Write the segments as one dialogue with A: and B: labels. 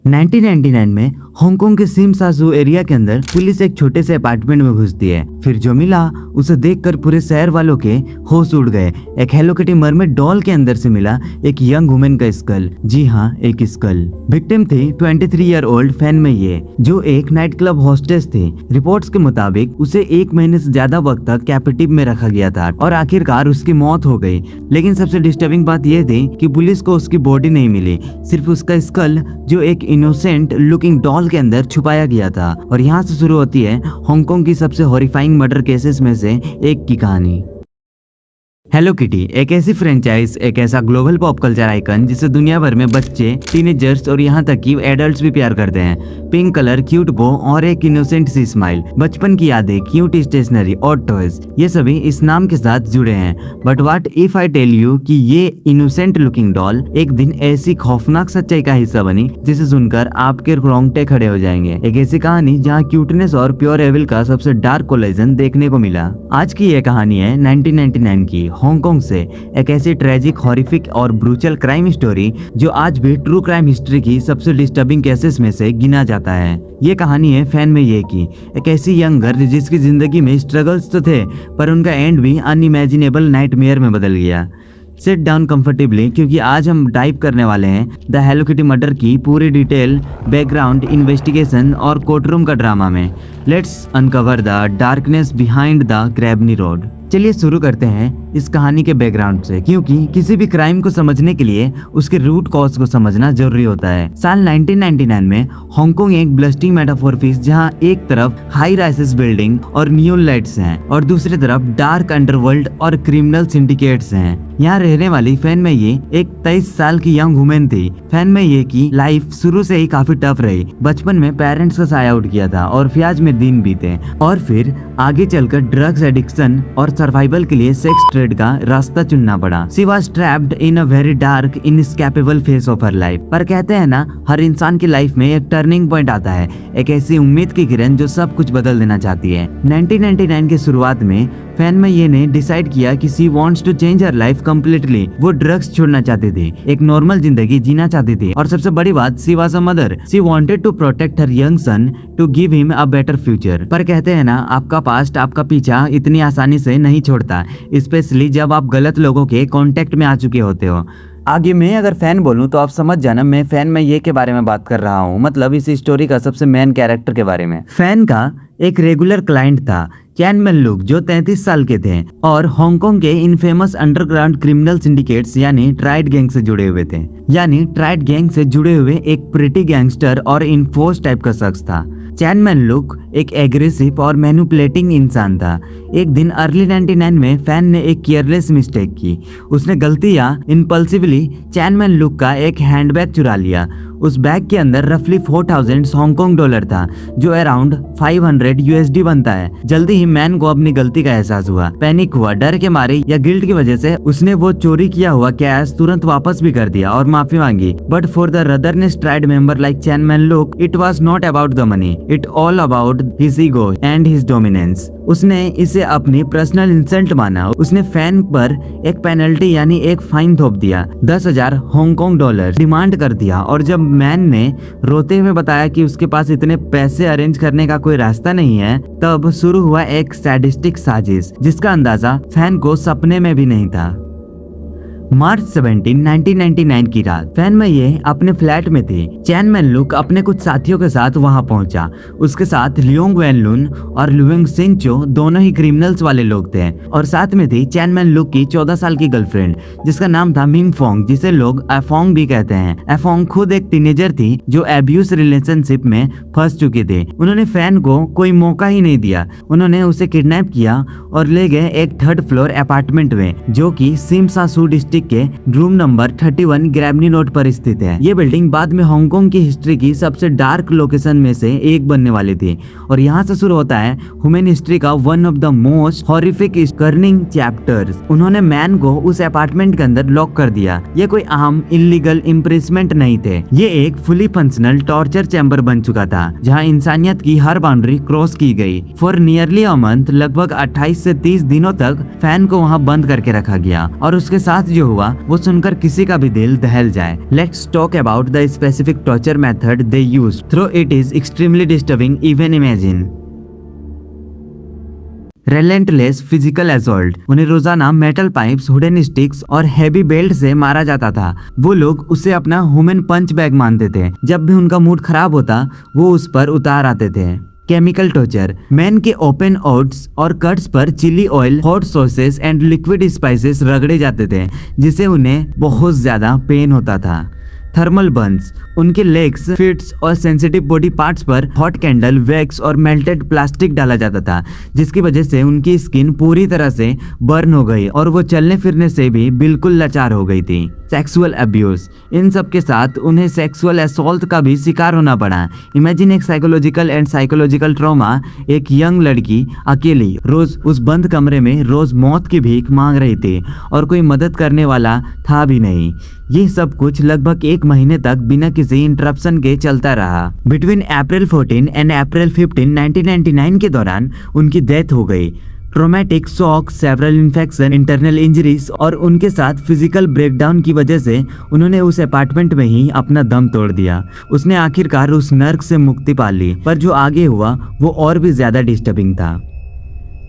A: 1999 में हांगकांग के सिम सासू एरिया के अंदर पुलिस एक छोटे से अपार्टमेंट में घुसती है। फिर जो मिला उसे देखकर पूरे शहर वालों के होश उड़ गए। एक हेलो किटी मरमेड डॉल के अंदर से मिला एक यंग वुमेन का स्कल। जी हाँ, एक स्कल। विक्टिम थी 23 ईयर ओल्ड फैन मेये, जो एक नाइट क्लब होस्टेस थी। रिपोर्ट्स के मुताबिक उसे 1 महीने से ज्यादा वक्त तक कैप्टिव में रखा गया था और आखिरकार उसकी मौत हो गई। लेकिन सबसे डिस्टर्बिंग बात यह थी कि पुलिस को उसकी बॉडी नहीं मिली, सिर्फ उसका स्कल जो एक इनोसेंट लुकिंग डॉल के अंदर छुपाया गया था। और यहाँ से शुरू होती है हांगकांग की सबसे हॉरिफाइंग मर्डर केसेस में से एक की कहानी। हेलो किटी एक ऐसी फ्रेंचाइज, एक ऐसा ग्लोबल पॉप कल्चर आइकन जिसे दुनिया भर में बच्चे, टीनेजर्स और यहाँ तक कि एडल्ट्स भी प्यार करते हैं। पिंक कलर, क्यूट बो और एक इनोसेंट सी स्माइल, बचपन की यादें, क्यूट स्टेशनरी और टॉयज, ये सभी इस नाम के साथ जुड़े हैं। But what if I tell you कि ये इनोसेंट लुकिंग डॉल एक दिन ऐसी खौफनाक सच्चाई का हिस्सा बनी जिसे सुनकर आपके रोंगटे खड़े हो जाएंगे। एक ऐसी कहानी जहाँ क्यूटनेस और प्योर एविल का सबसे डार्क कोलिजन देखने को मिला। आज की ये कहानी है 1999 की हांगकांग से एक ऐसी ट्रेजिक, हॉरिफिक और ब्रूचल क्राइम स्टोरी जो आज भी ट्रू क्राइम हिस्ट्री की सबसे डिस्टर्बिंग केसेस में से गिना जाता है। ये कहानी है फैन मेये की, एक ऐसी यंग गर्ल जिसकी जिंदगी में स्ट्रगल्स तो थे पर उनका एंड भी अनइमेजिनेबल नाइटमेयर में बदल गया। सिट डाउन कंफर्टेबली क्योंकि आज हम डाइव करने वाले हैं द हेलो किटी मर्डर की पूरी डिटेल, बैकग्राउंड, इन्वेस्टिगेशन और कोर्टरूम का ड्रामा में। Let's uncover the darkness behind the Grabney road. चलिए शुरू करते हैं इस कहानी के बैकग्राउंड से, क्योंकि किसी भी क्राइम को समझने के लिए उसके रूट कॉज को समझना जरूरी होता है। साल 1999 में हांगकांग एक ब्लस्टिंग मेटाफोर पीस, जहां एक तरफ हाई राइसेस बिल्डिंग और नियॉन लाइट्स हैं और दूसरी तरफ डार्क अंडरवर्ल्ड और क्रिमिनल सिंडिकेट्स हैं। यहाँ रहने वाली फैन मेये एक 23 साल की यंग वुमेन थी। फैन मेये की लाइफ शुरू से ही काफी टफ रही। बचपन में पेरेंट्स का साया उठ गया था और फ्याज में दिन बीते, और फिर आगे चलकर ड्रग्स एडिक्शन और सर्वाइवल के लिए सेक्स ट्रेड का रास्ता चुनना पड़ा। She was trapped in a very dark inescapable phase of her life. पर कहते हैं ना, हर इंसान की लाइफ में एक टर्निंग पॉइंट आता है, एक ऐसी उम्मीद की किरण जो सब कुछ बदल देना चाहती है। 1999 के शुरुआत में फैन मेये ने डिसाइड किया कि she wants to change her life completely. वो ड्रग्स छोड़ना चाहती थी, एक नॉर्मल जिंदगी जीना चाहती थी, और सबसे बड़ी बात, she was a mother. She wanted to protect her young son, to give him a better future. पर कहते हैं ना, आपका पास्ट आपका पीछा इतनी आसानी से नहीं छोड़ता, स्पेशली जब आप गलत लोगों के कांटेक्ट में आ चुके होते हो। आगे मैं अगर फैन बोलूं तो आप समझ जाना मैं फैन मेये के बारे में बात कर रहा हूं, मतलब इस स्टोरी का सबसे मेन कैरेक्टर के बारे में। फैन का एक रेगुलर क्लाइंट था चैन मैन लुक, जो 33 साल के थे और हांगकांग के इनफेमस अंडरग्राउंड क्रिमिनल सिंडिकेट्स यानी ट्राइड गैंग से जुड़े हुए थे। यानी ट्राइड गैंग से जुड़े हुए एक प्रिटी गैंगस्टर और इन्फोर्स टाइप का शख्स था। चैन मैन लुक एक एग्रेसिव और मैनिपुलेटिंग इंसान था। एक दिन अर्ली 99 में फैन ने एक केयरलेस मिस्टेक की। उसने गलतियां इम्पल्सिवली चैन मैन लुक का एक हैंडबैग चुरा लिया। उस बैग के अंदर रफली 4000 हांगकांग डॉलर था, जो अराउंड 500 USD बनता है। जल्दी ही मैन को अपनी गलती का एहसास हुआ, पैनिक हुआ, डर के मारे या गिल्ट की वजह से उसने वो चोरी किया हुआ कैश तुरंत वापस भी कर दिया और माफी मांगी। But for the ratherness tried member like chain man look, it was not about the money, it all about his ego and his dominance. उसने इसे अपनी पर्सनल इंसल्ट माना। उसने फैन पर एक पेनल्टी यानी एक फाइन थोप दिया, 10,000 हांगकांग डॉलर डिमांड कर दिया। और जब मैन ने रोते हुए बताया कि उसके पास इतने पैसे अरेंज करने का कोई रास्ता नहीं है, तब शुरू हुआ एक सैडिस्टिक साजिश जिसका अंदाजा फैन को सपने में भी नहीं था। मार्च 17, 1999 की रात फैन मेये अपने फ्लैट में थी। चैन मैन लुक अपने कुछ साथियों के साथ वहां पहुंचा। उसके साथ लियोंग वैन लुन और लुएंग सिंचो दोनों ही क्रिमिनल्स वाले लोग थे, और साथ में थी चैन मैन लुक की 14 साल की गर्लफ्रेंड जिसका नाम था मिंग फोंग, जिसे लोग एफोंग भी कहते हैं। एफोंग खुद एक टीनेजर थी जो एब्यूज रिलेशनशिप में फंस चुकी थी। उन्होंने फैन को कोई मौका ही नहीं दिया। उन्होंने उसे किडनैप किया और ले गए एक 3rd फ्लोर अपार्टमेंट में, जो कि सिम सासू डिस्ट्रिक्ट के रूम नंबर 31 ग्रैबनी रोड पर स्थित है। ये बिल्डिंग बाद में हांगकांग की हिस्ट्री की सबसे डार्क लोकेशन में से एक बनने वाली थी, और यहाँ से शुरू होता है ह्यूमन हिस्ट्री का one of the most horrific scorning chapters. उन्होंने मैन को उस अपार्टमेंट के अंदर लॉक कर दिया। ये कोई आम इलीगल इम्प्रेसमेंट नहीं थे, ये एक फुली फंक्शनल टॉर्चर चैम्बर बन चुका था जहाँ इंसानियत की हर बाउंड्री क्रॉस की गई। फॉर नियरली अ मंथ, लगभग 28 से 30 दिनों तक फैन को वहाँ बंद करके रखा गया, और उसके साथ जो हुआ वो सुनकर किसी का भी दिल दहल जाए। Let's talk about the specific torture method they used, through it is extremely disturbing even imagine. Relentless physical assault. उन्हें रोजाना मेटल पाइप्स, वुडन स्टिक्स और हैवी बेल्ट से मारा जाता था। वो लोग उसे अपना ह्यूमन पंच बैग मानते थे। जब भी उनका मूड खराब होता वो उस पर उतार आते थे। Chemical torture. मैन के ओपन आउट्स और कट्स पर chili oil, hot sauces and liquid spices रगड़े जाते थे, जिससे उन्हें बहुत ज्यादा पेन होता था। Thermal Burns. उनके लेग्स, फिट्स और सेंसिटिव बॉडी पार्ट्स पर हॉट कैंडल, वैक्स और मेल्टेड प्लास्टिक डाला जाता था, जिसकी वजह से उनकी स्किन पूरी तरह से बर्न हो गई और वो चलने फिरने से भी बिल्कुल लाचार हो गई थी। Sexual abuse. इन सब के साथ उन्हें सेक्सुअल असॉल्ट का भी शिकार होना पड़ा। इमेजिन एक साइकोलॉजिकल ट्रॉमा। एक यंग लड़की अकेली रोज उस बंद कमरे में रोज मौत की भीख मांग रही थी और कोई मदद करने वाला था भी नहीं। ये सब कुछ लगभग 1 महीने तक बिना किसी इंटरप्शन के चलता रहा। बिटवीन अप्रैल 14 एंड अप्रैल 15, 1999 के दौरान उनकी डेथ हो गई। Traumatic shock, several infection, internal injuries और उनके साथ फिजिकल ब्रेकडाउन की वजह से उन्होंने उस अपार्टमेंट में ही अपना दम तोड़ दिया। उसने आखिरकार उस नर्क से मुक्ति पा ली, पर जो आगे हुआ वो और भी ज्यादा डिस्टर्बिंग था।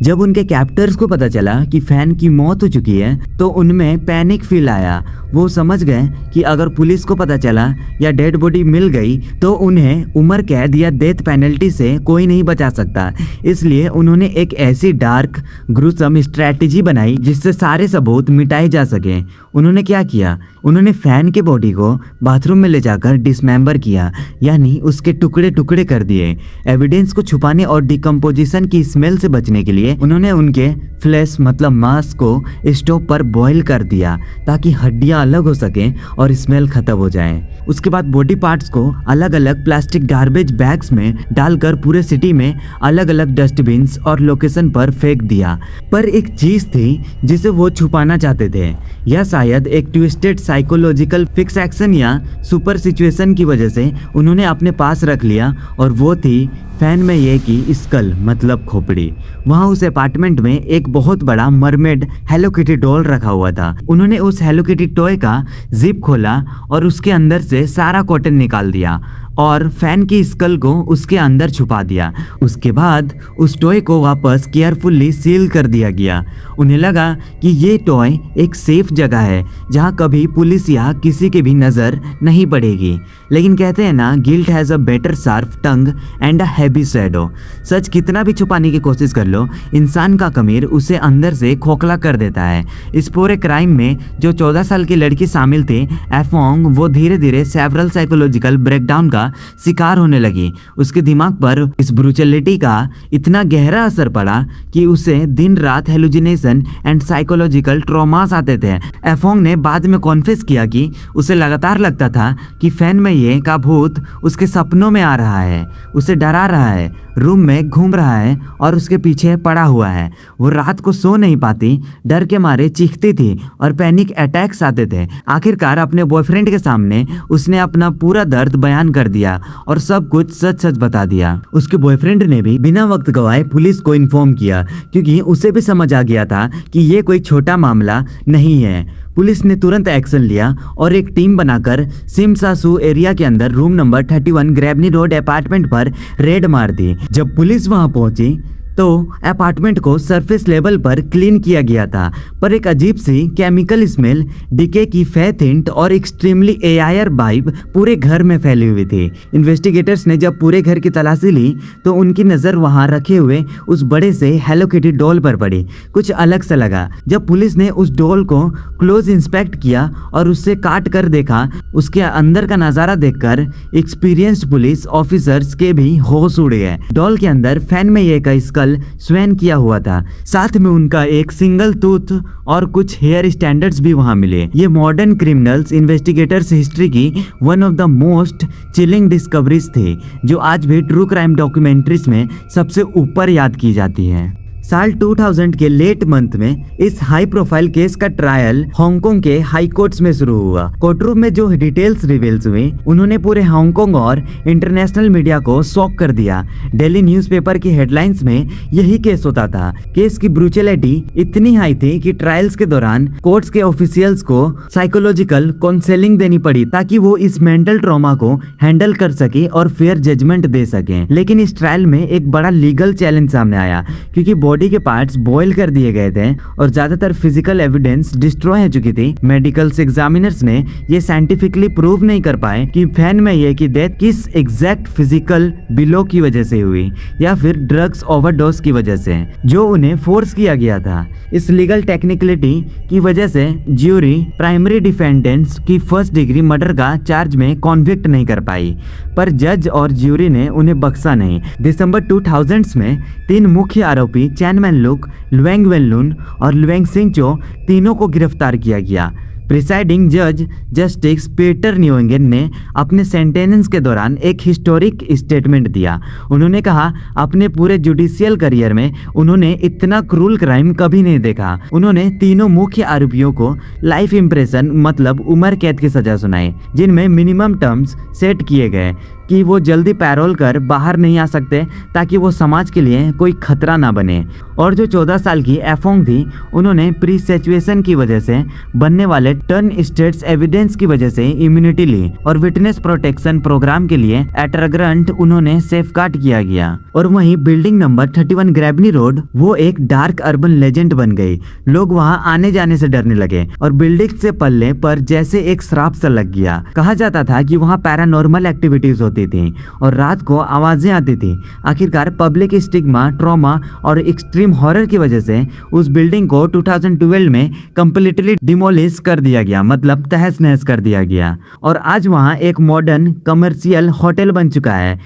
A: जब उनके कैप्टर्स को पता चला कि फैन की मौत हो चुकी है तो उनमें पैनिक फील आया। वो समझ गए कि अगर पुलिस को पता चला या डेड बॉडी मिल गई तो उन्हें उम्र कैद या डेथ पेनल्टी से कोई नहीं बचा सकता। इसलिए उन्होंने एक ऐसी डार्क ग्रुसम स्ट्रैटेजी बनाई जिससे सारे सबूत मिटाए जा सके। उन्होंने क्या किया? उन्होंने फैन के बॉडी को बाथरूम में ले जाकर डिसमेंबर किया, यानी उसके टुकड़े टुकड़े कर दिए। एविडेंस को छुपाने और डिकम्पोजिशन की स्मेल से बचने के लिए उन्होंने उनके फ्लैश मतलब मांस को स्टोव पर बॉईल कर दिया ताकि हड्डियां अलग हो सकें और स्मेल खत्म हो जाए। उसके बाद बॉडी पार्ट्स को अलग अलग प्लास्टिक गार्बेज बैग्स में डालकर पूरे सिटी में अलग अलग डस्टबिन्स और लोकेशन पर फेंक दिया। पर एक चीज थी जिसे वो छुपाना चाहते थे, या शायद एक ट्विस्टेड साइकोलॉजिकल फिक्सेशन या सुपर सिचुएशन की वजह से उन्होंने अपने पास रख लिया, और वो थी फैन में ये की स्कल मतलब खोपड़ी। वहाँ उस अपार्टमेंट में एक बहुत बड़ा मरमेड हेलो किटी डॉल रखा हुआ था। उन्होंने उस हेलो किटी टॉय का जिप खोला और उसके अंदर से सारा कॉटन निकाल दिया और फैन की स्कल को उसके अंदर छुपा दिया। उसके बाद उस टॉय को वापस केयरफुली सील कर दिया गया। उन्हें लगा कि ये टॉय एक सेफ जगह है जहाँ कभी पुलिस या किसी की भी नज़र नहीं पड़ेगी। लेकिन कहते हैं ना, guilt has a better sharp tongue and a heavy shadow. सच कितना भी छुपाने की कोशिश कर लो, इंसान का कमीर उसे अंदर से खोखला कर देता है। इस पूरे क्राइम में जो 14 साल की लड़की शामिल थी, एफोंग, वो धीरे धीरे सेवरल साइकोलॉजिकल ब्रेकडाउन का शिकार होने लगी। उसके दिमाग पर इस ब्रूटलिटी का इतना गहरा असर पड़ा कि उसे दिन रात हेलुसिनेशन एंड साइकोलॉजिकल ट्रॉमास आते थे। एफोंग ने बाद में कॉन्फेस किया कि उसे लगातार लगता था कि फैन में ये का भूत उसके सपनों में आ रहा है, उसे डरा रहा है, रूम में घूम रहा है और उसके पीछे पड़ा हुआ है। वो रात को सो नहीं पाती, डर के मारे चीखती थी और पैनिक अटैक्स आते थे। आखिरकार अपने बॉयफ्रेंड के सामने उसने अपना पूरा दर्द बयान कर दिया और सब कुछ सच सच बता दिया। उसके बॉयफ्रेंड ने भी बिना वक्त गवाए पुलिस को इन्फॉर्म किया, क्योंकि उसे भी समझ आ गया था कि ये कोई छोटा मामला नहीं है। पुलिस ने तुरंत एक्शन लिया और एक टीम बनाकर सिमसासू एरिया के अंदर रूम नंबर 31 ग्रेबनी रोड अपार्टमेंट पर रेड मार दी। जब पुलिस वहां पहुंची तो अपार्टमेंट को सरफेस लेवल पर क्लीन किया गया था, पर एक अजीब सी केमिकल स्मेल, डीके की फैथिंट और एक्सट्रीमली एआईआर वाइब पूरे घर में फैली हुई थी। इन्वेस्टिगेटर्स ने जब पूरे घर की तलाशी ली तो उनकी नज़र वहां रखे हुए उस बड़े से हेलो किटी डॉल पर पड़ी। कुछ अलग सा लगा। जब पुलिस ने उस डॉल को क्लोज इंस्पेक्ट किया और उससे काट कर देखा, उसके अंदर का नज़ारा देखकर एक्सपीरियंस्ड पुलिस ऑफिसर्स के भी होश उड़ गए। डॉल के अंदर फैन में ये का स्कल स्वैन किया हुआ था, साथ में उनका एक सिंगल टूथ और कुछ हेयर स्टैंडर्ड्स भी वहां मिले। ये मॉडर्न क्रिमिनल्स इन्वेस्टिगेटर्स हिस्ट्री की one of the most chilling discoveries थे, जो आज भी ट्रू क्राइम डॉक्यूमेंट्रीज में सबसे ऊपर याद की जाती है। साल 2000 के लेट मंथ में इस हाई प्रोफाइल केस का ट्रायल हांगकांग के हाई कोर्ट्स में शुरू हुआ। कोर्टरूम में जो डिटेल्स रिवील्स हुई उन्होंने पूरे हांगकांग और इंटरनेशनल मीडिया को शॉक कर दिया। डेली न्यूज़पेपर की हेडलाइंस में यही केस होता था। केस की ब्रूचलिटी इतनी हाई थी कि ट्रायल्स के दौरान कोर्ट्स के ऑफिशियल्स को साइकोलॉजिकल काउंसलिंग देनी पड़ी ताकि वो इस मेंटल ट्रॉमा को हैंडल कर सके और फेयर जजमेंट दे सके। लेकिन इस ट्रायल में एक बड़ा लीगल चैलेंज सामने आया क्योंकि बॉडी के पार्ट्स बॉयल कर दिए गए थे और ज्यादातर फिजिकल एविडेंस डिस्ट्रॉय हो चुकी थी। मेडिकल एग्जामिनर्स ने ये साइंटिफिकली प्रूव नहीं कर पाए कि फैन में ये की डेथ किस एग्जैक्ट फिजिकल बिलो की वजह से हुई या फिर ड्रग्स ओवरडोज की वजह से जो उन्हें फोर्स किया गया था। इस लीगल टेक्निकलिटी की वजह से ज्यूरी प्राइमरी डिफेंडेंट्स की फर्स्ट डिग्री मर्डर का चार्ज में कॉन्विक्ट नहीं कर पाई, पर जज और ज्यूरी ने उन्हें बख्शा नहीं। दिसंबर 2000 में 3 मुख्य आरोपी चैन मैन लुक, लुएंग वेनलुन और लुएंग सिंचो तीनों को गिरफ्तार किया गया। प्रिसाइडिंग जज जस्टिस पीटर न्यूएंगन ने अपने सेंटेंस के दौरान एक हिस्टोरिक स्टेटमेंट दिया। उन्होंने कहा अपने पूरे जुडिशियल करियर में उन्होंने इतना क्रूल क्राइम कभी नहीं देखा। उन्होंने तीनों मुख्य आरोपियों को लाइफ इम्प्रेशन मतलब उम्र कैद की सजा सुनाई, जिनमें मिनिमम टर्म्स सेट किए गए कि वो जल्दी पैरोल कर बाहर नहीं आ सकते ताकि वो समाज के लिए कोई खतरा ना बने। और जो 14 साल की एफोंग थी उन्होंने प्री सिचुएशन की वजह से बनने वाले टर्न स्टेट्स एविडेंस की वजह से इम्यूनिटी ली और विटनेस प्रोटेक्शन प्रोग्राम के लिए एटरग्रंट उन्होंने सेफगार्ड किया गया। और वहीं बिल्डिंग नंबर 31 ग्रेबनी रोड वो एक डार्क अर्बन लेजेंड बन गई। लोग वहां आने जाने से डरने लगे और बिल्डिंग से पल्ले पर जैसे एक श्राप सा लग गया। कहा जाता था कि वहां पैरानॉर्मल एक्टिविटीज होती थी और रात को आवाजें आती थी। आखिरकार पब्लिक स्टिग्मा, ट्रॉमा और एक्सट्रीम हॉरर की वजह से उस बिल्डिंग को 2012 में कंप्लीटली डिमोलिश कर दिया गया, मतलब तहस नहस कर दिया गया और आज वहां एक मॉडर्न कमर्शियल होटल बन चुका है।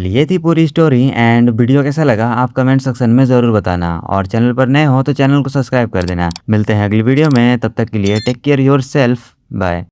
A: ये थी पूरी स्टोरी एंड वीडियो कैसा लगा आप कमेंट सेक्शन में जरूर बताना और चैनल पर नए हो तो चैनल को सब्सक्राइब कर देना। मिलते हैं अगली वीडियो में, तब तक के लिए टेक केयर योरसेल्फ, बाय।